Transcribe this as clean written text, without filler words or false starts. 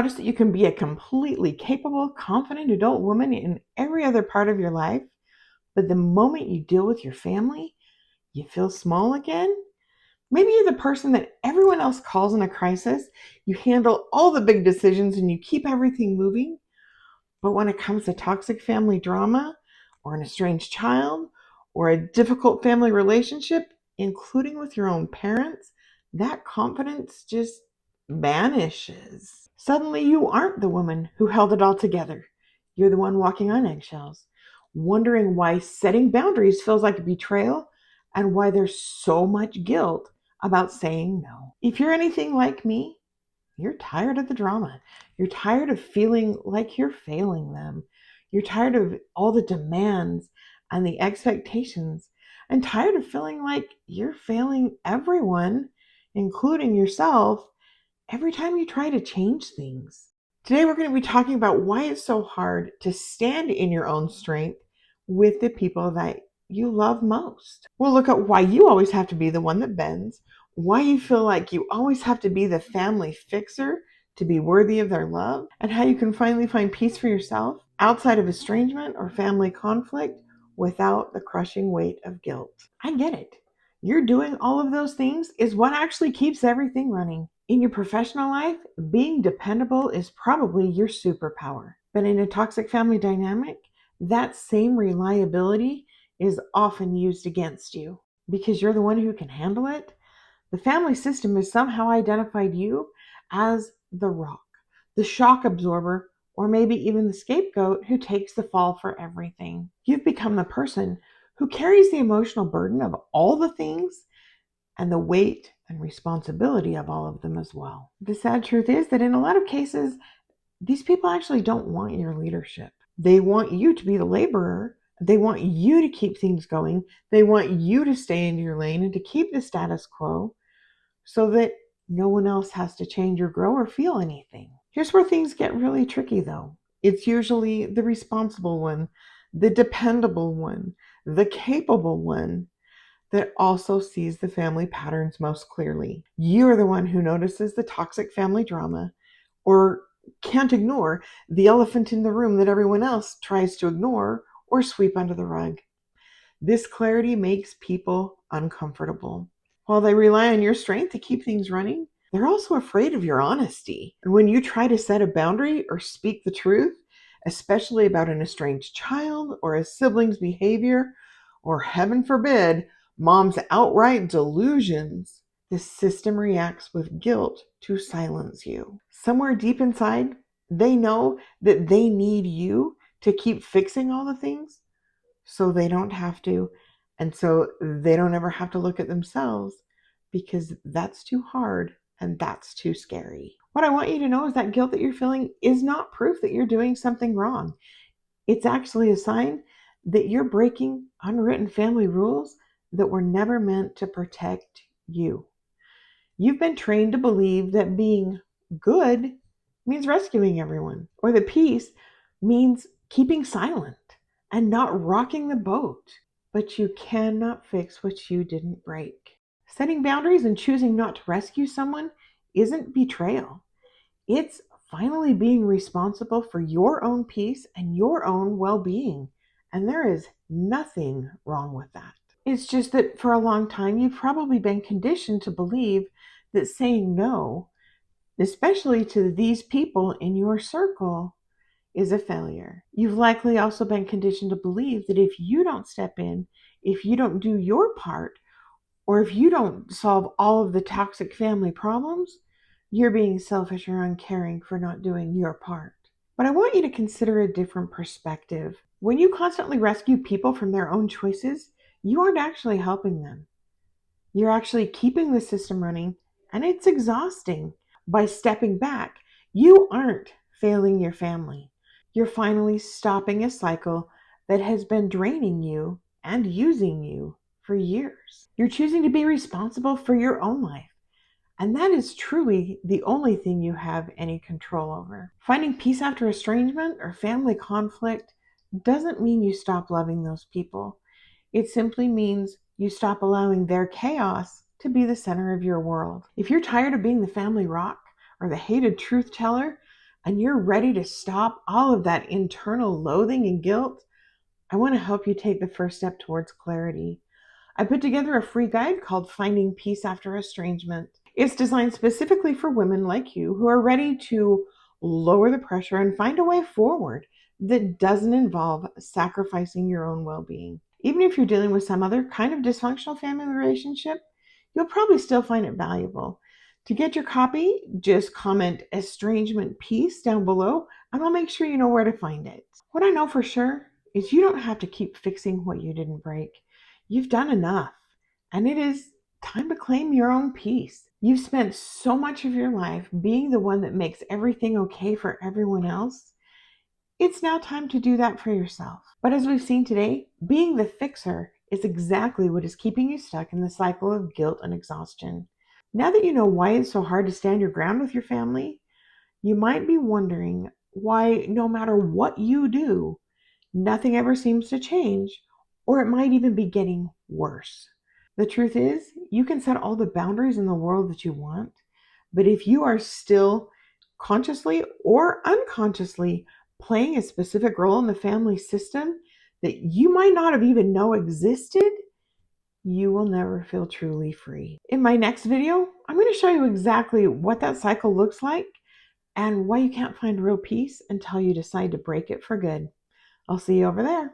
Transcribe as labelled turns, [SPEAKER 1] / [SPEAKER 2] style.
[SPEAKER 1] notice that you can be a completely capable, confident adult woman in every other part of your life, but the moment you deal with your family, you feel small again? Maybe you're the person that everyone else calls in a crisis. You handle all the big decisions and you keep everything moving. But when it comes to toxic family drama, or an estranged child, or a difficult family relationship, including with your own parents, that confidence just vanishes. Suddenly, you aren't the woman who held it all together. You're the one walking on eggshells, wondering why setting boundaries feels like a betrayal and why there's so much guilt about saying no. If you're anything like me, you're tired of the drama. You're tired of feeling like you're failing them. You're tired of all the demands and the expectations, and tired of feeling like you're failing everyone, including yourself, every time you try to change things. Today, we're going to be talking about why it's so hard to stand in your own strength with the people that you love most. We'll look at why you always have to be the one that bends, why you feel like you always have to be the family fixer to be worthy of their love, and how you can finally find peace for yourself outside of estrangement or family conflict without the crushing weight of guilt. I get it. You're doing all of those things is what actually keeps everything running. In your professional life, being dependable is probably your superpower. But in a toxic family dynamic, that same reliability is often used against you. Because you're the one who can handle it, the family system has somehow identified you as the rock, the shock absorber, or maybe even the scapegoat who takes the fall for everything. You've become the person who carries the emotional burden of all the things and the weight and responsibility of all of them as well. The sad truth is that in a lot of cases, these people actually don't want your leadership. They want you to be the laborer. They want you to keep things going. They want you to stay in your lane and to keep the status quo so that no one else has to change or grow or feel anything. Here's where things get really tricky though. It's usually the responsible one, the dependable one, the capable one that also sees the family patterns most clearly. You're the one who notices the toxic family drama or can't ignore the elephant in the room that everyone else tries to ignore or sweep under the rug. This clarity makes people uncomfortable. While they rely on your strength to keep things running, they're also afraid of your honesty. And when you try to set a boundary or speak the truth, especially about an estranged child or a sibling's behavior, or heaven forbid, mom's outright delusions, the system reacts with guilt to silence you. Somewhere deep inside, they know that they need you to keep fixing all the things so they don't have to, and so they don't ever have to look at themselves because that's too hard and that's too scary. What I want you to know is that guilt that you're feeling is not proof that you're doing something wrong. It's actually a sign that you're breaking unwritten family rules that were never meant to protect you. You've been trained to believe that being good means rescuing everyone, or that peace means keeping silent and not rocking the boat. But you cannot fix what you didn't break. Setting boundaries and choosing not to rescue someone isn't betrayal. It's finally being responsible for your own peace and your own well-being. And there is nothing wrong with that. It's just that for a long time, you've probably been conditioned to believe that saying no, especially to these people in your circle, is a failure. You've likely also been conditioned to believe that if you don't step in, if you don't do your part, or if you don't solve all of the toxic family problems, you're being selfish or uncaring for not doing your part. But I want you to consider a different perspective. When you constantly rescue people from their own choices, you aren't actually helping them. You're actually keeping the system running, and it's exhausting. By stepping back, you aren't failing your family. You're finally stopping a cycle that has been draining you and using you for years. You're choosing to be responsible for your own life. And that is truly the only thing you have any control over. Finding peace after estrangement or family conflict doesn't mean you stop loving those people. It simply means you stop allowing their chaos to be the center of your world. If you're tired of being the family rock or the hated truth teller, and you're ready to stop all of that internal loathing and guilt, I want to help you take the first step towards clarity. I put together a free guide called Finding Peace After Estrangement. It's designed specifically for women like you who are ready to lower the pressure and find a way forward that doesn't involve sacrificing your own well being. Even if you're dealing with some other kind of dysfunctional family relationship, you'll probably still find it valuable. To get your copy, just comment estrangement peace down below and I'll make sure you know where to find it. What I know for sure is you don't have to keep fixing what you didn't break. You've done enough, and it is time to claim your own peace. You've spent so much of your life being the one that makes everything okay for everyone else. It's now time to do that for yourself. But as we've seen today, being the fixer is exactly what is keeping you stuck in the cycle of guilt and exhaustion. Now that you know why it's so hard to stand your ground with your family, you might be wondering why, no matter what you do, nothing ever seems to change, or it might even be getting worse. The truth is, you can set all the boundaries in the world that you want, but if you are still consciously or unconsciously playing a specific role in the family system that you might not have even know existed, you will never feel truly free. In my next video, I'm going to show you exactly what that cycle looks like and why you can't find real peace until you decide to break it for good. I'll see you over there.